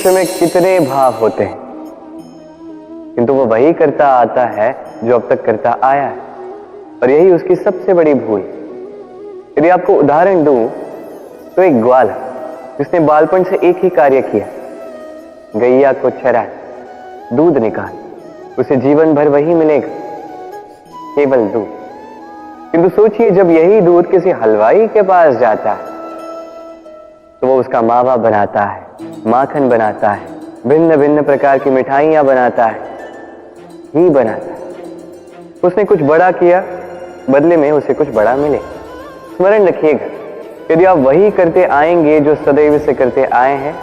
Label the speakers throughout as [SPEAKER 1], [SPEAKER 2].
[SPEAKER 1] मनुष्य में कितने भाव होते हैं, किंतु वो वही करता आता है जो अब तक करता आया है, और यही उसकी सबसे बड़ी भूल। यदि आपको उदाहरण दूं तो एक ग्वाल जिसने बालपन से एक ही कार्य किया, गैया को चराए, दूध निकाल, उसे जीवन भर वही मिलेगा, केवल दूध। किंतु सोचिए, जब यही दूध किसी हलवाई के पास जाता है तो वो उसका मावा बनाता है, माखन बनाता है, भिन्न भिन्न प्रकार की मिठाइयां बनाता है, ही बनाता है। उसने कुछ बड़ा किया, बदले में उसे कुछ बड़ा मिले। स्मरण रखिएगा, यदि आप वही करते आएंगे जो सदैव से करते आए हैं,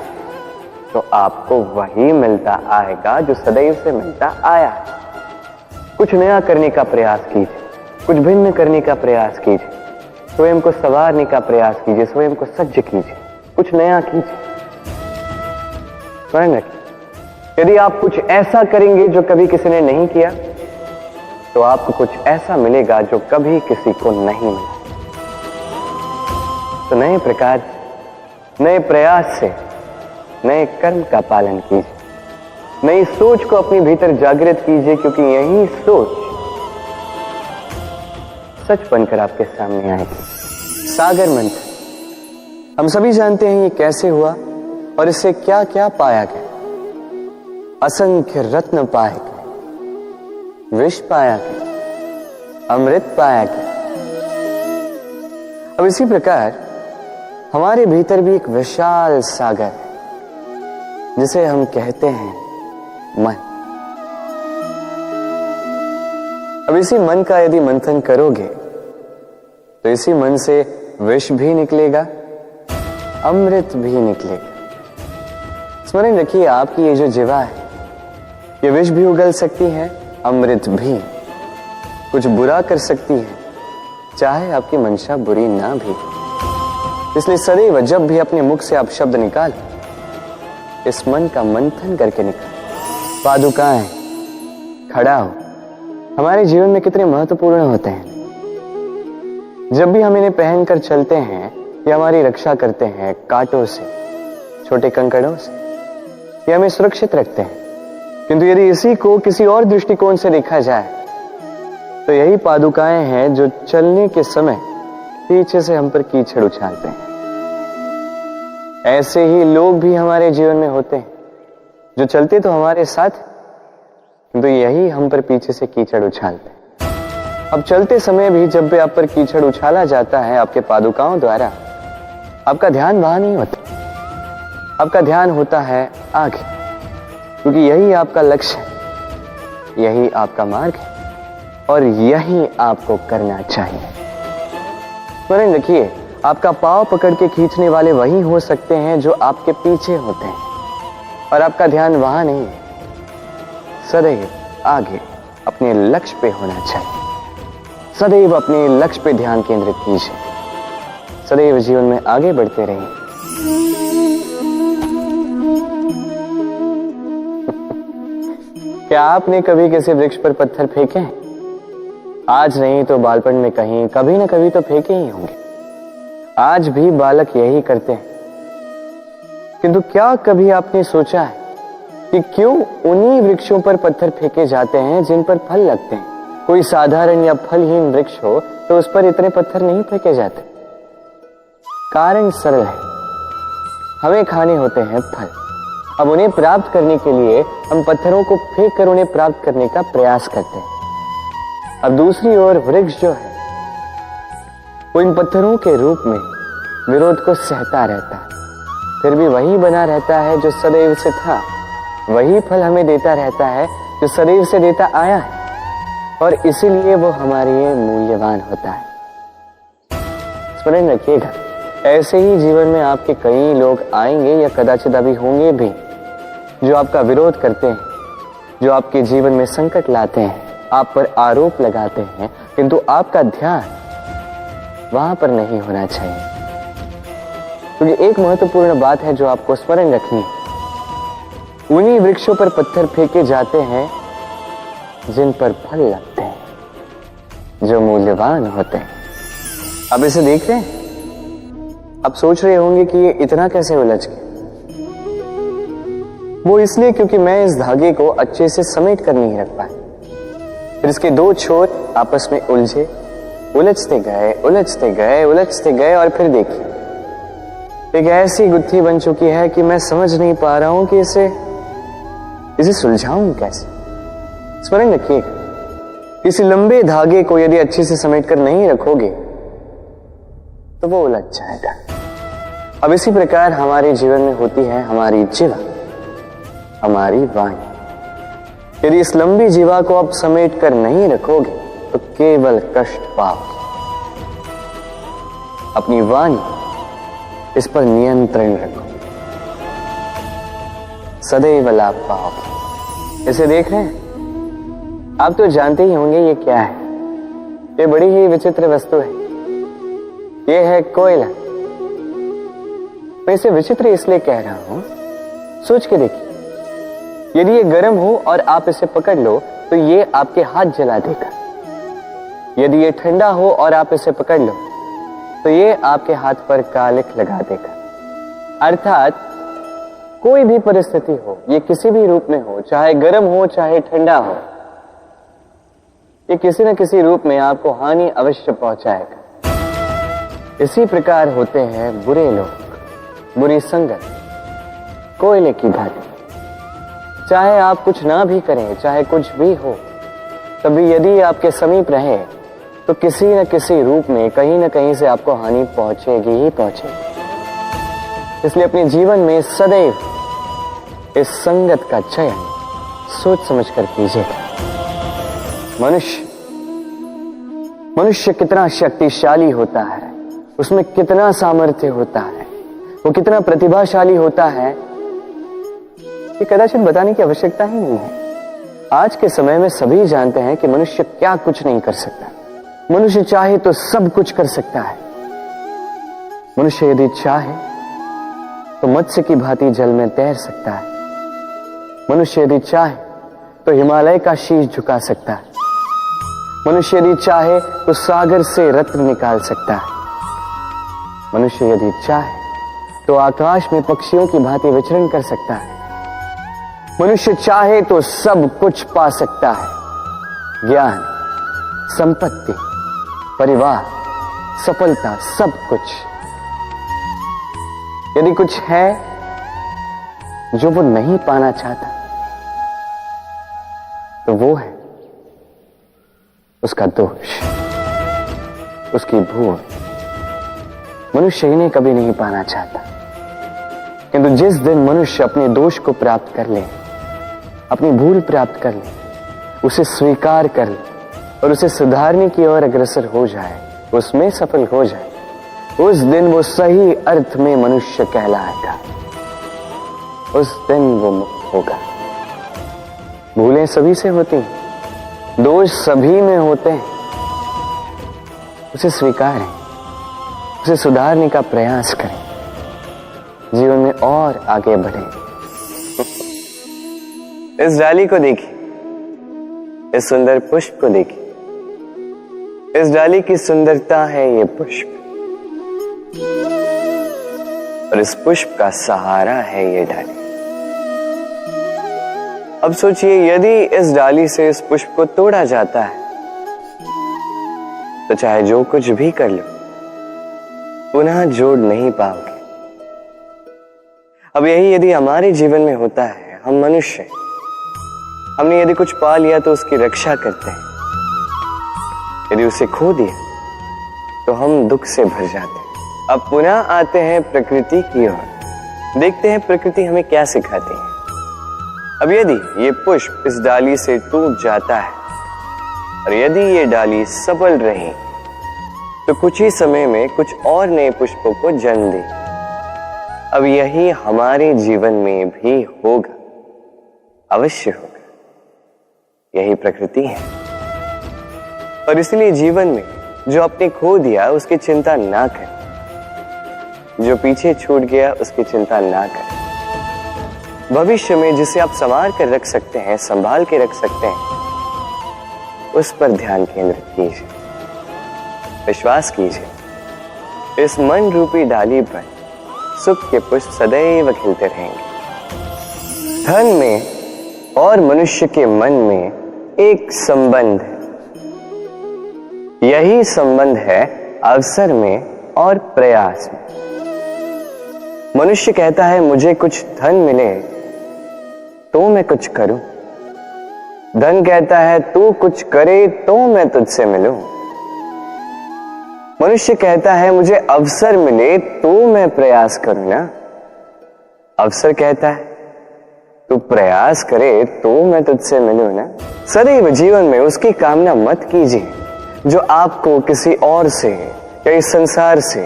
[SPEAKER 1] तो आपको वही मिलता आएगा जो सदैव से मिलता आया है। कुछ नया करने का प्रयास कीजिए, कुछ भिन्न करने का प्रयास कीजिए, स्वयं को संवारने का प्रयास कीजिए, स्वयं को सज्ज कीजिए, कुछ नया कीजिए। स्मरण रखिए, यदि आप कुछ ऐसा करेंगे जो कभी किसी ने नहीं किया, तो आपको कुछ ऐसा मिलेगा जो कभी किसी को नहीं मिला। तो नए प्रकार, नए प्रयास से नए कर्म का पालन कीजिए, नई सोच को अपने भीतर जागृत कीजिए, क्योंकि यही सोच सच बनकर आपके सामने आएगी। सागर मंथन हम सभी जानते हैं ये कैसे हुआ और इससे क्या क्या पाया गया। असंख्य रत्न पाए गए, विष पाया गया, अमृत पाया गया। अब इसी प्रकार हमारे भीतर भी एक विशाल सागर है जिसे हम कहते हैं मन। अब इसी मन का यदि मंथन करोगे तो इसी मन से विष भी निकलेगा, अमृत भी निकलेगा। स्मरण रखिए, आपकी ये जो जीवा है, ये विष भी उगल सकती है, अमृत भी। कुछ बुरा कर सकती है, चाहे आपकी मंशा बुरी ना भी। इसलिए सदैव जब भी अपने मुख से आप शब्द निकालें, इस मन का मंथन करके निकालें। पादुकाएं, खड़ा हो, हमारे जीवन में कितने महत्वपूर्ण होते हैं। जब भी हम इन्हें पहनकर चलते हैं, ये हमारी रक्षा करते हैं कांटों से, छोटे कंकड़ों से, ये हमें सुरक्षित रखते हैं। किंतु यदि इसी को किसी और दृष्टिकोण से देखा जाए, तो यही पादुकाएं हैं जो चलने के समय पीछे से हम पर कीचड़ उछालते हैं। ऐसे ही लोग भी हमारे जीवन में होते हैं जो चलते तो हमारे साथ, किंतु यही हम पर पीछे से कीचड़ उछालते हैं। अब चलते समय भी जब भी आप पर कीचड़ उछाला जाता है आपके पादुकाओं द्वारा, आपका ध्यान वहां नहीं होता, आपका ध्यान होता है आगे, क्योंकि यही आपका लक्ष्य है, यही आपका मार्ग है और यही आपको करना चाहिए। स्मरण रखिए, आपका पांव पकड़ के खींचने वाले वही हो सकते हैं जो आपके पीछे होते हैं, और आपका ध्यान वहां नहीं है, सदैव आगे अपने लक्ष्य पे होना चाहिए। सदैव अपने लक्ष्य पे ध्यान केंद्रित कीजिए, सदैव जीवन में आगे बढ़ते रहिए। क्या आपने कभी किसी वृक्ष पर पत्थर फेंके हैं? आज नहीं तो बालपन में कहीं, कभी ना कभी तो फेंके ही होंगे। आज भी बालक यही करते हैं। किंतु क्या कभी आपने सोचा है कि क्यों उन्हीं वृक्षों पर पत्थर फेंके जाते हैं जिन पर फल लगते हैं? कोई साधारण या फलहीन वृक्ष हो तो उस पर इतने पत्थर नहीं फेंके जाते। कारण सरल है, हमें खाने होते हैं फल। अब उन्हें प्राप्त करने के लिए हम पत्थरों को फेंक कर उन्हें प्राप्त करने का प्रयास करते हैं। अब दूसरी ओर वृक्ष जो है, वो इन पत्थरों के रूप में विरोध को सहता रहता है, फिर भी वही बना रहता है जो सदैव से था, वही फल हमें देता रहता है जो सदैव से देता आया है, और इसीलिए वो हमारे लिए मूल्यवान होता है। स्मरण रखिएगा, ऐसे ही जीवन में आपके कई लोग आएंगे या कदाचित अभी होंगे भी, जो आपका विरोध करते हैं, जो आपके जीवन में संकट लाते हैं, आप पर आरोप लगाते हैं, किंतु आपका ध्यान वहां पर नहीं होना चाहिए। क्योंकि एक महत्वपूर्ण बात है जो आपको स्मरण रखनी है, उन्हीं वृक्षों पर पत्थर फेंके जाते हैं जिन पर फल लगते हैं, जो मूल्यवान होते हैं। अब इसे देख रहे हैं? अब सोच रहे होंगे कि ये इतना कैसे उलझ गया। वो इसलिए क्योंकि मैं इस धागे को अच्छे से समेट कर नहीं रख पाया। फिर इसके दो छोर आपस में उलझे, उलझते गए और फिर देखिए एक ऐसी गुत्थी बन चुकी है कि मैं समझ नहीं पा रहा हूं कि इसे सुलझाऊं कैसे। स्मरण रखिएगा, किसी लंबे धागे को यदि अच्छे से समेट कर नहीं रखोगे तो वो उलझ जाएगा। अब इसी प्रकार हमारे जीवन में होती है हमारी जीवा, हमारी वाणी। यदि इस लंबी जीवा को आप समेट कर नहीं रखोगे तो केवल कष्ट पाओगे। अपनी वाणी, इस पर नियंत्रण रखो, सदैव लाभ पाओगे। इसे देख रहे हैं आप तो जानते ही होंगे ये क्या है। ये बड़ी ही विचित्र वस्तु है। ये है कोयला। मैं इसे विचित्र इसलिए कह रहा हूं, सोच के देखिए, यदि ये गर्म हो और आप इसे पकड़ लो तो ये आपके हाथ जला देगा। यदि ये ठंडा हो और आप इसे पकड़ लो तो ये आपके हाथ पर कालिख लगा देगा। अर्थात कोई भी परिस्थिति हो, ये किसी भी रूप में हो, चाहे गर्म हो चाहे ठंडा हो, ये किसी न किसी रूप में आपको हानि अवश्य पहुंचाएगा। इसी प्रकार होते हैं बुरे लोग, बुरी संगत, कोयले की भांति। चाहे आप कुछ ना भी करें, चाहे कुछ भी हो, तभी यदि आपके समीप रहे तो किसी न किसी रूप में कहीं न कहीं से आपको हानि पहुंचेगी ही पहुंचेगी। इसलिए अपने जीवन में सदैव इस संगत का चयन सोच समझ कर कीजिएगा। मनुष्य कितना शक्तिशाली होता है, उसमें कितना सामर्थ्य होता है, वो कितना प्रतिभाशाली होता है, ये कदाचित बताने की आवश्यकता ही नहीं है। आज के समय में सभी जानते हैं कि मनुष्य क्या कुछ नहीं कर सकता। मनुष्य चाहे तो सब कुछ कर सकता है। मनुष्य यदि चाहे तो मत्स्य की भांति जल में तैर सकता है। मनुष्य यदि चाहे तो हिमालय का शीश झुका सकता है। मनुष्य यदि चाहे तो सागर से रत्न निकाल सकता है। मनुष्य यदि चाहे तो आकाश में पक्षियों की भांति विचरण कर सकता है। मनुष्य चाहे तो सब कुछ पा सकता है। ज्ञान, संपत्ति, परिवार, सफलता, सब कुछ। यदि कुछ है जो वो नहीं पाना चाहता तो वो है उसका दोष, उसकी भूल। मनुष्य इन्हें कभी नहीं पाना चाहता, किंतु जिस दिन मनुष्य अपने दोष को प्राप्त कर ले, अपनी भूल प्राप्त कर ले, उसे स्वीकार कर ले और उसे सुधारने की ओर अग्रसर हो जाए, उसमें सफल हो जाए, उस दिन वो सही अर्थ में मनुष्य कहलाएगा। उस दिन वो मुक्त होगा। भूलें सभी से होती हैं, दोष सभी में होते हैं। उसे स्वीकारें, उसे सुधारने का प्रयास करें, जीवन में और आगे बढ़ें। इस डाली को देखिए, इस सुंदर पुष्प को देखिए। इस डाली की सुंदरता है ये पुष्प, और इस पुष्प का सहारा है ये डाली। अब सोचिए, यदि इस डाली से इस पुष्प को तोड़ा जाता है तो चाहे जो कुछ भी कर लो, पुनः जोड़ नहीं पाओगे। अब यही यदि हमारे जीवन में होता है, हम मनुष्य, हमने यदि कुछ पा लिया तो उसकी रक्षा करते हैं, यदि उसे खो दिया तो हम दुख से भर जाते हैं। अब पुनः आते हैं प्रकृति की ओर, देखते हैं प्रकृति हमें क्या सिखाती है। अब यदि ये पुष्प इस डाली से टूट जाता है और यदि ये डाली सफल रही तो कुछ ही समय में कुछ और नए पुष्पों को जन्म दे। अब यही हमारे जीवन में भी होगा, अवश्य होगा। यही प्रकृति है। और इसलिए जीवन में जो आपने खो दिया उसकी चिंता ना करें, जो पीछे छूट गया उसकी चिंता ना करें। भविष्य में जिसे आप संवार कर रख सकते हैं, संभाल के रख सकते हैं, उस पर ध्यान केंद्रित कीजिए, विश्वास कीजिए। इस मन रूपी डाली पर सुख के पुष्प सदैव खिलते रहेंगे। धन में और मनुष्य के मन में एक संबंध है। यही संबंध है अवसर में और प्रयास में। मनुष्य कहता है मुझे कुछ धन मिले तो मैं कुछ करूं। धन कहता है तू कुछ करे तो मैं तुझसे मिलूं। मनुष्य कहता है मुझे अवसर मिले तो मैं प्रयास करूं ना। अवसर कहता है तू प्रयास करे तो मैं तुझसे मिलूं ना। सदैव जीवन में उसकी कामना मत कीजिए जो आपको किसी और से या इस संसार से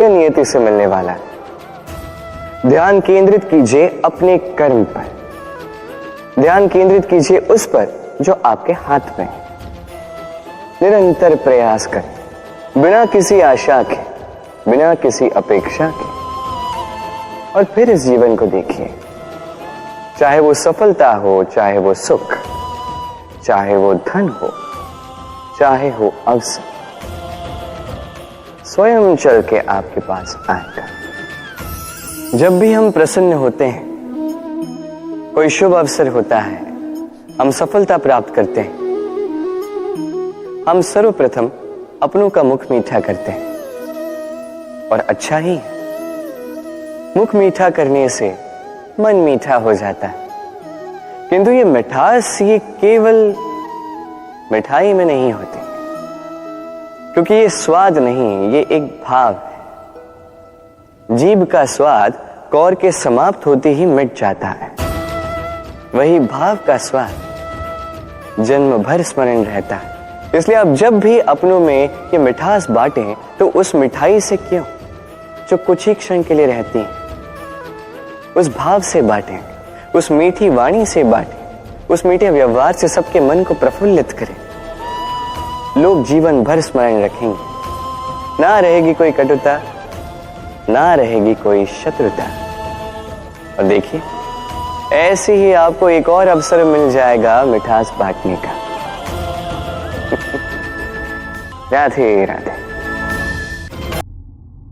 [SPEAKER 1] या नियति से मिलने वाला है। ध्यान केंद्रित कीजिए अपने कर्म पर। ध्यान केंद्रित कीजिए उस पर जो आपके हाथ में है। निरंतर प्रयास करें बिना किसी आशा के, बिना किसी अपेक्षा के, और फिर इस जीवन को देखिए। चाहे वो सफलता हो, चाहे वो सुख, चाहे वो धन हो, चाहे हो अवसर, स्वयं चल के आपके पास आएगा। जब भी हम प्रसन्न होते हैं, कोई शुभ अवसर होता है, हम सफलता प्राप्त करते हैं, हम सर्वप्रथम अपनों का मुख मीठा करते हैं। और अच्छा ही है, मुख मीठा करने से मन मीठा हो जाता है। किंतु ये मिठास ये केवल मिठाई में नहीं होती, क्योंकि ये स्वाद नहीं, ये एक भाव है। जीभ का स्वाद कौर के समाप्त होते ही मिट जाता है। वही भाव का स्वाद जन्म भर स्मरण रहता है। इसलिए आप जब भी अपनों में ये मिठास बांटें तो उस मिठाई से क्यों जो कुछ ही क्षण के लिए रहती है, उस भाव से बांटें, उस मीठी वाणी से बांटें, उस मीठे व्यवहार से सबके मन को प्रफुल्लित करें। लोग जीवन भर स्मरण रखेंगे। ना रहेगी कोई कटुता, ना रहेगी कोई शत्रुता। और देखिए ऐसे ही आपको एक और अवसर मिल जाएगा मिठास बांटने का। राधे राधे।